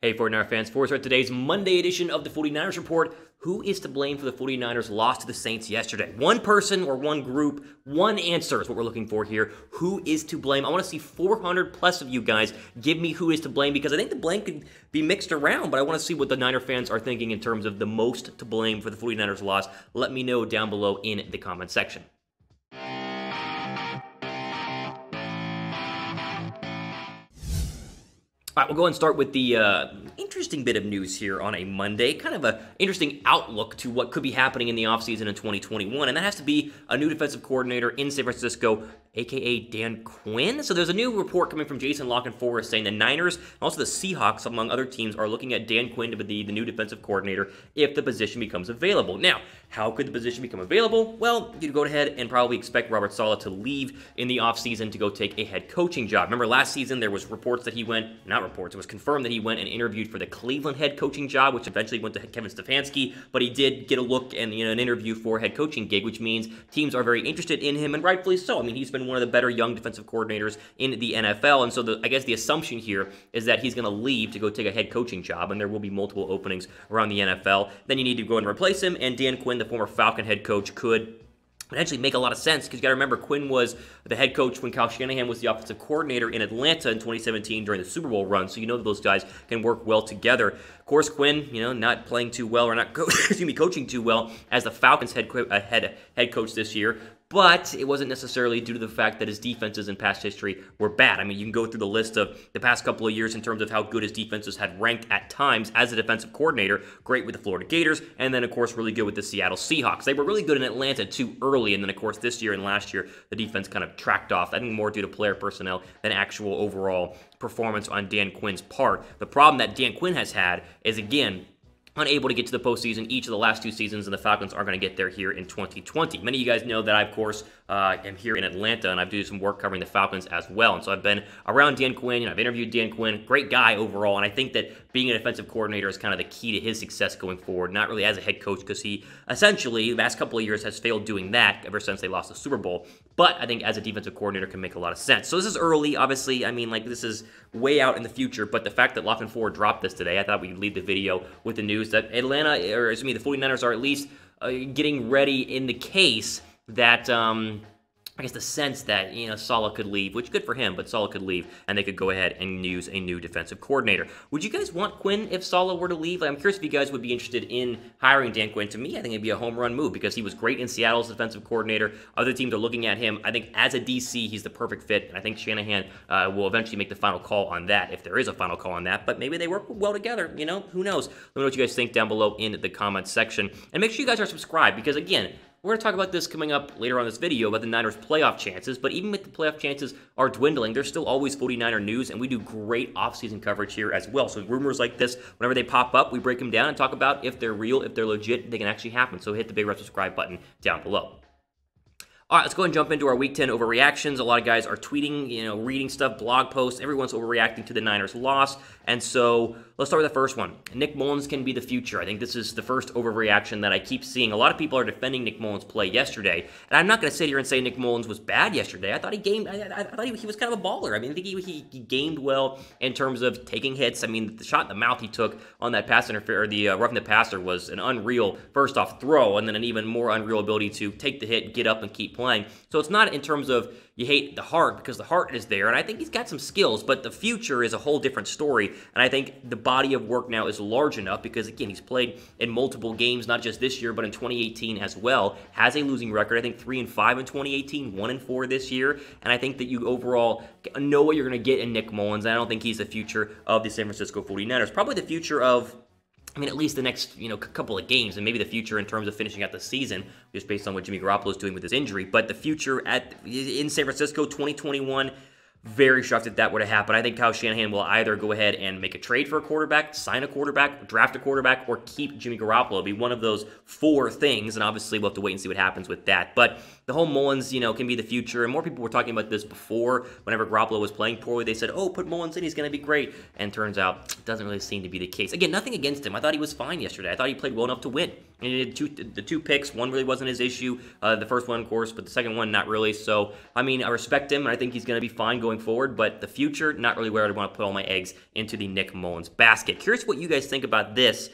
Hey 49er fans, for today's Monday edition of the 49ers Report. Who is to blame for the 49ers' loss to the Saints yesterday? One person or one group, one answer is what we're looking for here. Who is to blame? I want to see 400 plus of you guys give me who is to blame, because I think the blame could be mixed around, but I want to see what the Niner fans are thinking in terms of the most to blame for the 49ers' loss. Let me know down below in the comment section. All right, we'll go and start with the interesting bit of news here on a Monday. Kind of an interesting outlook to what could be happening in the offseason in 2021, and that has to be a new defensive coordinator in San Francisco, a.k.a. Dan Quinn. So there's a new report coming from Jason La Canfora saying the Niners and also the Seahawks, among other teams, are looking at Dan Quinn to be the new defensive coordinator if the position becomes available. Now, how could the position become available? Well, you'd go ahead and probably expect Robert Saleh to leave in the offseason to go take a head coaching job. Remember, last season there was reports that he went, not reports, it was confirmed that he went and interviewed for the Cleveland head coaching job, which eventually went to Kevin Stefanski, but he did get a look and an interview for a head coaching gig, which means teams are very interested in him, and rightfully so. I mean, he's been one of the better young defensive coordinators in the NFL, and so I guess the assumption here is that he's going to leave to go take a head coaching job, and there will be multiple openings around the NFL. Then you need to go and replace him, and Dan Quinn, the former Falcon head coach, could potentially make a lot of sense, because you got to remember, Quinn was the head coach when Kyle Shanahan was the offensive coordinator in Atlanta in 2017 during the Super Bowl run, so you know that those guys can work well together. Of course, Quinn, not playing too well, or not coaching too well as the Falcons head coach this year, but it wasn't necessarily due to the fact that his defenses in past history were bad. I mean, you can go through the list of the past couple of years in terms of how good his defenses had ranked at times as a defensive coordinator. Great with the Florida Gators, and then, of course, really good with the Seattle Seahawks. They were really good in Atlanta too early, and then, of course, this year and last year, the defense kind of tracked off. I think more due to player personnel than actual overall performance on Dan Quinn's part. The problem that Dan Quinn has had is, again, unable to get to the postseason each of the last two seasons, and the Falcons are going to get there here in 2020. Many of you guys know that I, of course, am here in Atlanta, and I've done some work covering the Falcons as well. And so I've been around Dan Quinn, I've interviewed Dan Quinn. Great guy overall, and I think that being a defensive coordinator is kind of the key to his success going forward, not really as a head coach, because he essentially, the last couple of years, has failed doing that ever since they lost the Super Bowl. But I think as a defensive coordinator can make a lot of sense. So this is early, obviously. I mean, this is way out in the future, but the fact that La Canfora dropped this today, I thought we'd lead the video with the news that the 49ers are at least getting ready in the case that, I guess the sense that, Saleh could leave, which good for him, but Saleh could leave, and they could go ahead and use a new defensive coordinator. Would you guys want Quinn if Saleh were to leave? I'm curious if you guys would be interested in hiring Dan Quinn. To me, I think it'd be a home run move, because he was great in Seattle as defensive coordinator. Other teams are looking at him. I think as a DC, he's the perfect fit, and I think Shanahan will eventually make the final call on that, if there is a final call on that, but maybe they work well together, who knows? Let me know what you guys think down below in the comments section, and make sure you guys are subscribed, because again, we're going to talk about this coming up later on this video about the Niners' playoff chances, but even if the playoff chances are dwindling, there's still always 49er news, and we do great offseason coverage here as well. So rumors like this, whenever they pop up, we break them down and talk about if they're real, if they're legit, they can actually happen. So hit the big red subscribe button down below. All right, let's go ahead and jump into our Week 10 overreactions. A lot of guys are tweeting, reading stuff, blog posts. Everyone's overreacting to the Niners' loss. And so let's start with the first one. Nick Mullens can be the future. I think this is the first overreaction that I keep seeing. A lot of people are defending Nick Mullens' play yesterday. And I'm not going to sit here and say Nick Mullens was bad yesterday. I thought he gamed. I thought he was kind of a baller. I mean, I think he gamed well in terms of taking hits. I mean, the shot in the mouth he took on that pass interference, or the roughing the passer, was an unreal first off throw, and then an even more unreal ability to take the hit, get up, and keep playing. So it's not in terms of you hate the heart, because the heart is there, and I think he's got some skills, but the future is a whole different story, and I think the body of work now is large enough, because again, he's played in multiple games, not just this year, but in 2018 as well, has a losing record, I think 3-5 in 2018, 1-4 this year, and I think that you overall know what you're going to get in Nick Mullens, and I don't think he's the future of the San Francisco 49ers, probably the future of, at least the next, couple of games, and maybe the future in terms of finishing out the season, just based on what Jimmy Garoppolo is doing with his injury. But the future in San Francisco 2021, very shocked that would have happened. I think Kyle Shanahan will either go ahead and make a trade for a quarterback, sign a quarterback, draft a quarterback, or keep Jimmy Garoppolo. It'll be one of those four things, and obviously we'll have to wait and see what happens with that. But the whole Mullens, can be the future, and more people were talking about this before. Whenever Garoppolo was playing poorly, they said, oh, put Mullens in, he's going to be great. And turns out doesn't really seem to be the case. Again, nothing against him. I thought he was fine yesterday. I thought he played well enough to win. And he did the two picks. One really wasn't his issue. The first one, of course, but the second one, not really. So, I mean, I respect him, and I think he's going to be fine going forward. But the future, not really where I'd want to put all my eggs into the Nick Mullins basket. Curious what you guys think about this.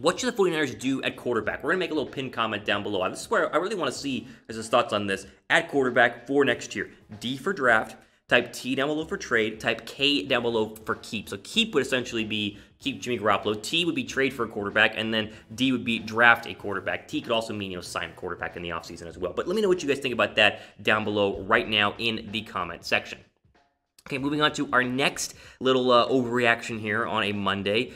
What should the 49ers do at quarterback? We're going to make a little pinned comment down below. This is where I really want to see his thoughts on this. At quarterback for next year. D for draft. Type T down below for trade. Type K down below for keep. So keep would essentially be keep Jimmy Garoppolo. T would be trade for a quarterback. And then D would be draft a quarterback. T could also mean, sign a quarterback in the offseason as well. But let me know what you guys think about that down below right now in the comment section. Okay, moving on to our next little overreaction here on a Monday.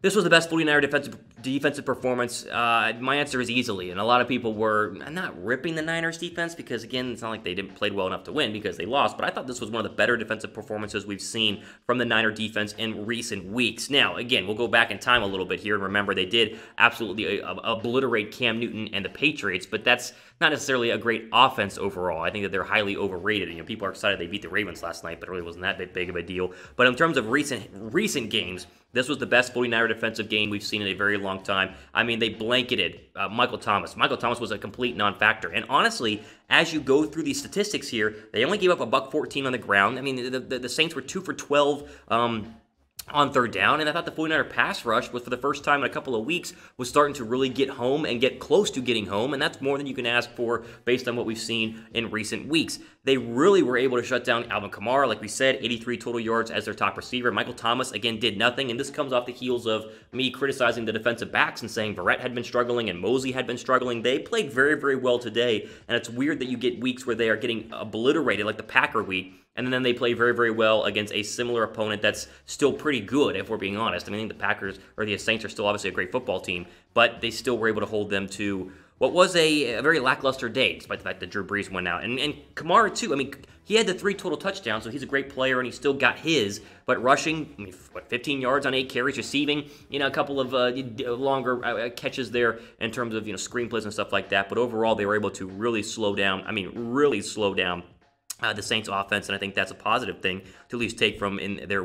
This was the best 49er defensive performance. My answer is easily, and a lot of people were not ripping the Niners defense because, again, it's not like they didn't play well enough to win because they lost, but I thought this was one of the better defensive performances we've seen from the Niner defense in recent weeks. Now, again, we'll go back in time a little bit here and remember they did absolutely obliterate Cam Newton and the Patriots, but that's not necessarily a great offense overall. I think that they're highly overrated. People are excited they beat the Ravens last night, but it really wasn't that big of a deal. But in terms of recent games, this was the best 49er defensive game we've seen in a very long time. I mean, they blanketed Michael Thomas. Michael Thomas was a complete non-factor. And honestly, as you go through these statistics here, they only gave up $114 on the ground. I mean, the Saints were 2 for 12 on third down, and I thought the 49er pass rush was, for the first time in a couple of weeks, was starting to really get home and get close to getting home, and that's more than you can ask for based on what we've seen in recent weeks. They really were able to shut down Alvin Kamara, like we said, 83 total yards as their top receiver. Michael Thomas, again, did nothing, and this comes off the heels of me criticizing the defensive backs and saying Verrett had been struggling and Mosley had been struggling. They played very, very well today, and it's weird that you get weeks where they are getting obliterated, like the Packer week, and then they play very, very well against a similar opponent that's still pretty good, if we're being honest. I mean, I think the Packers or the Saints are still obviously a great football team, but they still were able to hold them to what was a very lackluster day, despite the fact that Drew Brees went out. And Kamara, too. I mean, he had the 3 total touchdowns, so he's a great player, and he still got his. But rushing, 15 yards on 8 carries, receiving, a couple of longer catches there in terms of, screenplays and stuff like that. But overall, they were able to really slow down the Saints offense, and I think that's a positive thing to at least take from in their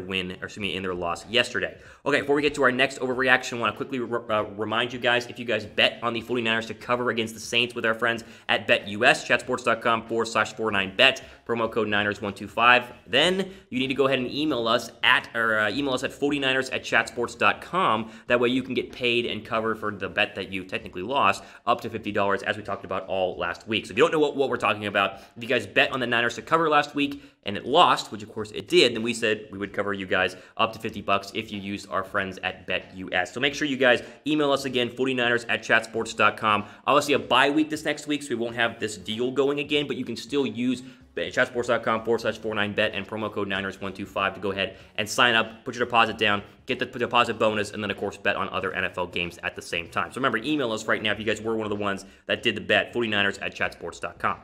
loss yesterday. Okay, before we get to our next overreaction, I want to quickly remind you guys, if you guys bet on the 49ers to cover against the Saints with our friends at BetUS, chatsports.com/49bet, promo code Niners125, then you need to go ahead and email us at 49ers@chatsports.com. That way you can get paid and cover for the bet that you technically lost up to $50, as we talked about all last week. So if you don't know what we're talking about, if you guys bet on the Niners to cover last week and it lost, which of course it did, then we said we would cover you guys up to $50 if you used our friends at BetUS. So make sure you guys email us again, 49ers@chatsports.com. Obviously a bye week this next week, so we won't have this deal going again, but you can still use chatsports.com/49bet and promo code Niners125 to go ahead and sign up, put your deposit down, get the deposit bonus, and then, of course, bet on other NFL games at the same time. So remember, email us right now if you guys were one of the ones that did the bet, 49ers@chatsports.com.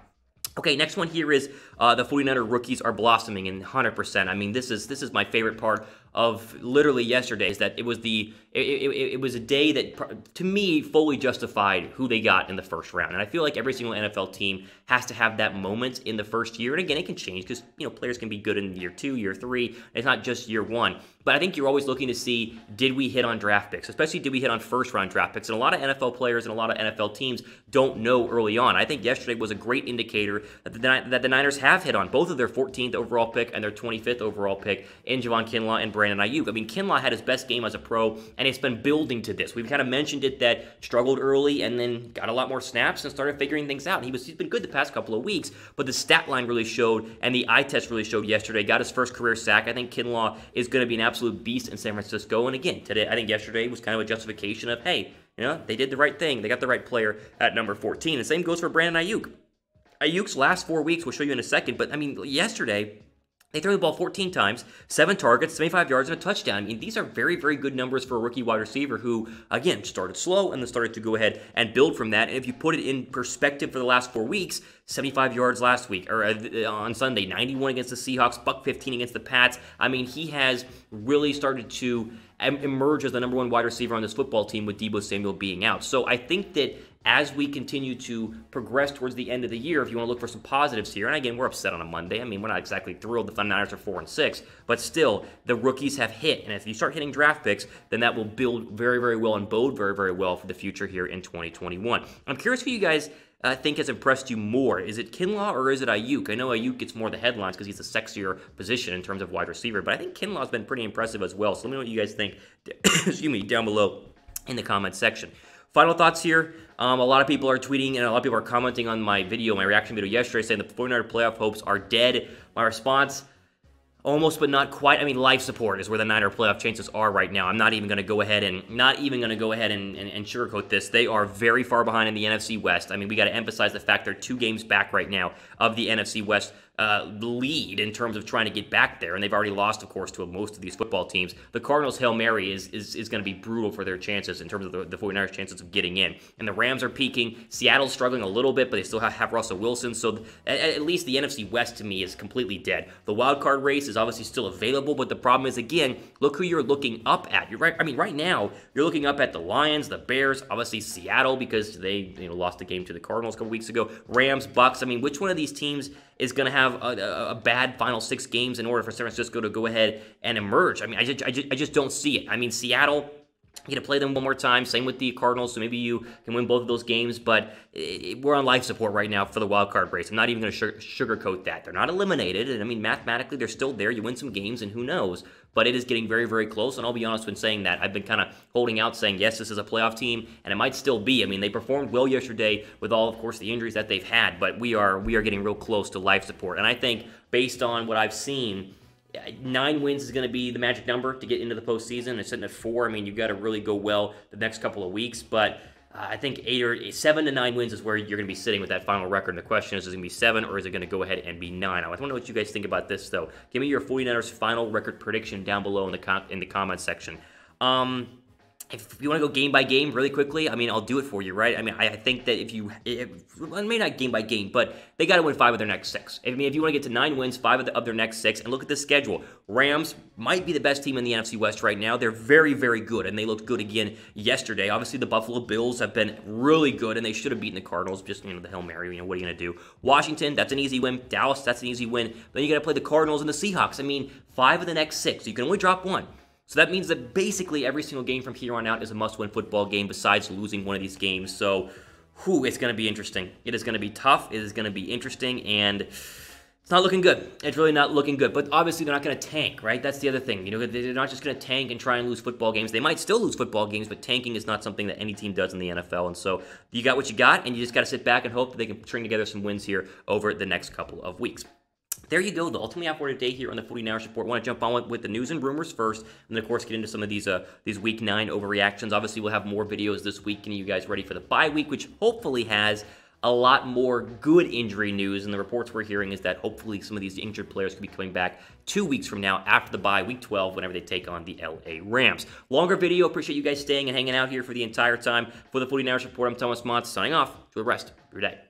Okay, next one here is the 49er rookies are blossoming in 100%. I mean, this is my favorite part of literally yesterday, is that it was a day that, to me, fully justified who they got in the first round. And I feel like every single NFL team has to have that moment in the first year. And again, it can change because, players can be good in year 2, year 3. It's not just year 1. But I think you're always looking to see, did we hit on draft picks? Especially, did we hit on first-round draft picks? And a lot of NFL players and a lot of NFL teams don't know early on. I think yesterday was a great indicator that the Niners have hit on both of their 14th overall pick and their 25th overall pick in Javon Kinlaw and Brandon Ayuk. I mean, Kinlaw had his best game as a pro, and it's been building to this. We've kind of mentioned it, that struggled early and then got a lot more snaps and started figuring things out. He's been good the past couple of weeks, but the stat line really showed, and the eye test really showed yesterday. Got his first career sack. I think Kinlaw is going to be an absolute beast in San Francisco. And again, today, I think yesterday was kind of a justification of, hey, they did the right thing. They got the right player at number 14. The same goes for Brandon Ayuk. Ayuk's last 4 weeks, we'll show you in a second, but I mean, yesterday, they threw the ball 14 times, 7 targets, 75 yards, and a touchdown. I mean, these are very, very good numbers for a rookie wide receiver who, again, started slow and then started to go ahead and build from that. And if you put it in perspective for the last 4 weeks, 75 yards last week, or on Sunday, 91 against the Seahawks, $115 against the Pats. I mean, he has really started to emerge as the number 1 wide receiver on this football team with Deebo Samuel being out. So I think that as we continue to progress towards the end of the year, if you want to look for some positives here, and again, we're upset on a Monday. I mean, we're not exactly thrilled the 49ers are 4-6, but still, the rookies have hit. And if you start hitting draft picks, then that will build very, very well and bode very, very well for the future here in 2021. I'm curious who you guys think has impressed you more. Is it Kinlaw or is it Ayuk? I know Ayuk gets more of the headlines because he's a sexier position in terms of wide receiver, but I think Kinlaw's been pretty impressive as well. So let me know what you guys think, excuse me, down below in the comments section. Final thoughts here. A lot of people are tweeting and a lot of people are commenting on my video, my reaction video yesterday, saying the 49er playoff hopes are dead. My response, almost but not quite. I mean, life support is where the Niner playoff chances are right now. I'm not even going to go ahead and sugarcoat this. They are very far behind in the NFC West. I mean, we got to emphasize the fact they're 2 games back right now of the NFC West lead in terms of trying to get back there, and they've already lost, of course, to most of these football teams. The Cardinals' Hail Mary is going to be brutal for their chances in terms of the 49ers' chances of getting in. And the Rams are peaking. Seattle's struggling a little bit, but they still have Russell Wilson, so at least the NFC West, to me, is completely dead. The wild card race is obviously still available, but the problem is, again, look who you're looking up at. You're right. I mean, right now, you're looking up at the Lions, the Bears, obviously Seattle, because they lost the game to the Cardinals a couple weeks ago, Rams, Bucks. I mean, which one of these teams is going to have a bad final 6 games in order for San Francisco to go ahead and emerge? I mean, I just don't see it. I mean, Seattle, you got to play them one more time. Same with the Cardinals, so maybe you can win both of those games, but we're on life support right now for the wild card race. I'm not even going to sugarcoat that. They're not eliminated, and I mean, mathematically, they're still there. You win some games, and who knows? But it is getting very, very close, and I'll be honest when saying that. I've been kind of holding out saying, yes, this is a playoff team, and it might still be. I mean, they performed well yesterday with all, of course, the injuries that they've had, but we are getting real close to life support. And I think, based on what I've seen, 9 wins is going to be the magic number to get into the postseason. It's sitting at 4. I mean, you've got to really go well the next couple of weeks, but I think 7 to 9 wins is where you're going to be sitting with that final record. And the question is it going to be 7 or is it going to go ahead and be 9? I want to know what you guys think about this, though. Give me your 49ers final record prediction down below in the comments section. If you want to go game by game really quickly, I mean, I'll do it for you, right? I mean, I think that maybe not game by game, but they got to win 5 of their next 6. I mean, if you want to get to 9 wins, 5 of their next 6, and look at the schedule. Rams might be the best team in the NFC West right now. They're very, very good, and they looked good again yesterday. Obviously, the Buffalo Bills have been really good, and they should have beaten the Cardinals. Just, the Hail Mary, what are you going to do? Washington, that's an easy win. Dallas, that's an easy win. Then you got to play the Cardinals and the Seahawks. I mean, 5 of the next 6. You can only drop 1. So that means that basically every single game from here on out is a must-win football game besides losing one of these games. So, it's going to be interesting. It is going to be tough. It is going to be interesting, and it's not looking good. It's really not looking good. But obviously, they're not going to tank, right? That's the other thing. They're not just going to tank and try and lose football games. They might still lose football games, but tanking is not something that any team does in the NFL. And so you got what you got, and you just got to sit back and hope that they can string together some wins here over the next couple of weeks. There you go, though. Ultimately, for today here on the 49ers Report. I want to jump on with the news and rumors first, and then, of course, get into some of these Week 9 overreactions. Obviously, we'll have more videos this week, getting you guys ready for the bye week, which hopefully has a lot more good injury news. And the reports we're hearing is that hopefully some of these injured players could be coming back 2 weeks from now after the bye, Week 12, whenever they take on the LA Rams. Longer video. Appreciate you guys staying and hanging out here for the entire time. For the 49ers Report, I'm Thomas Mons, signing off. Enjoy the rest of your day.